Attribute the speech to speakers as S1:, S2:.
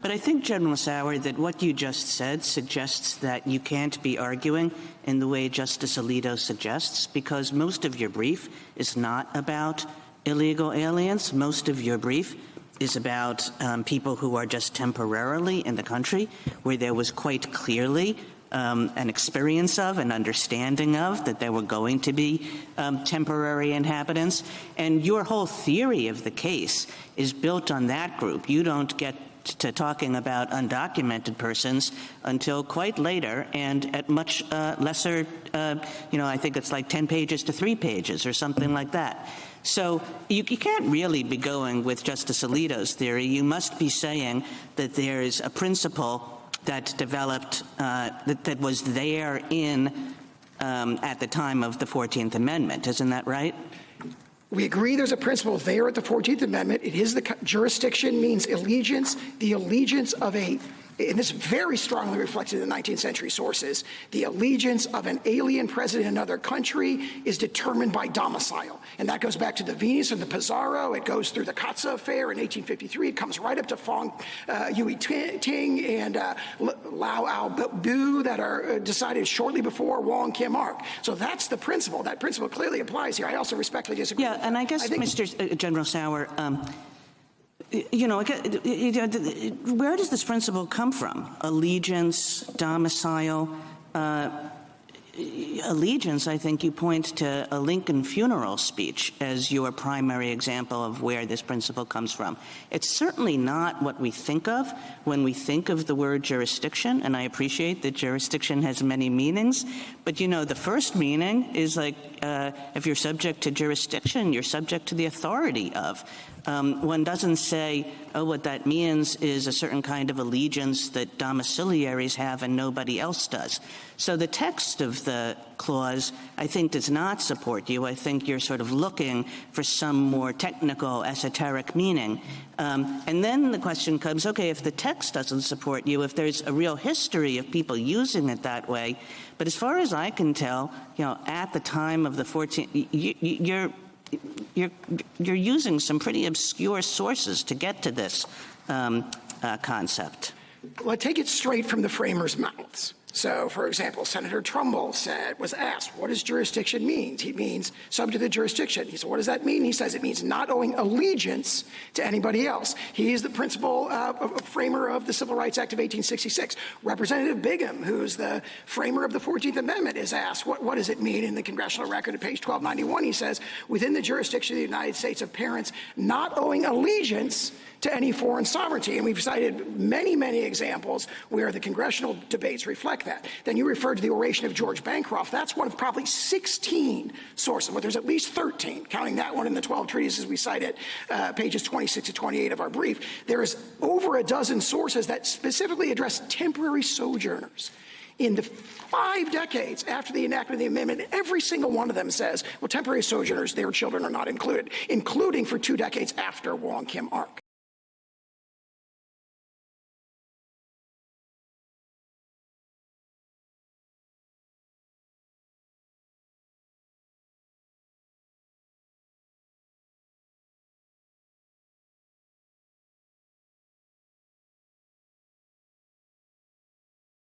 S1: But I think, General Sauer, that what you just said suggests that you can't be arguing in the way Justice Alito suggests, because most of your brief is not about illegal aliens. Most of your brief is about people who are just temporarily in the country, where there was quite clearly an experience of, an understanding of, that there were going to be temporary inhabitants. And your whole theory of the case is built on that group. You don't get to talking about undocumented persons until quite later and at much lesser, I think it's like 10 pages to 3 pages or something like that. So you can't really be going with Justice Alito's theory. You must be saying that there is a principle that developed, that was there at the time of the 14th Amendment. Isn't that right?
S2: We agree there's a principle there at the 14th Amendment. It is jurisdiction means allegiance, the allegiance of and this very strongly reflected in the 19th century sources, the allegiance of an alien present in another country is determined by domicile. And that goes back to the Venus and the Pizarro. It goes through the Katza affair in 1853. It comes right up to Fong Yui Ting and Lau Au-bu that are decided shortly before Wong Kim Ark. So that's the principle. That principle clearly applies here. I also respectfully disagree.
S1: Yeah, and I guess, Mr. General Sauer, where does this principle come from? Allegiance, domicile, allegiance, I think you point to a Lincoln funeral speech as your primary example of where this principle comes from. It's certainly not what we think of when we think of the word jurisdiction, and I appreciate that jurisdiction has many meanings, but the first meaning is like if you're subject to jurisdiction, you're subject to the authority of. One doesn't say, what that means is a certain kind of allegiance that domiciliaries have and nobody else does. So the text of the clause, I think, does not support you. I think you're sort of looking for some more technical, esoteric meaning. And then the question comes, okay, if the text doesn't support you, if there's a real history of people using it that way, but as far as I can tell, at the time of the 14th, you're using some pretty obscure sources to get to this concept.
S2: Well, I take it straight from the framers' mouths. So, for example, Senator Trumbull was asked, what does jurisdiction mean? He means subject to the jurisdiction. He said, what does that mean? He says it means not owing allegiance to anybody else. He is the principal framer of the Civil Rights Act of 1866. Representative Bigham, who's the framer of the 14th Amendment, is asked, what does it mean in the congressional record at page 1291? He says, within the jurisdiction of the United States of parents not owing allegiance to any foreign sovereignty. And we've cited many, many examples where the congressional debates reflect that. Then you referred to the oration of George Bancroft. That's one of probably 16 sources, but there's at least 13, counting that one in the 12 treatises we cited, pages 26 to 28 of our brief. There is over a dozen sources that specifically address temporary sojourners. In the 5 decades after the enactment of the amendment, every single one of them says, well, temporary sojourners, their children are not included, including for 2 decades after Wong Kim Ark.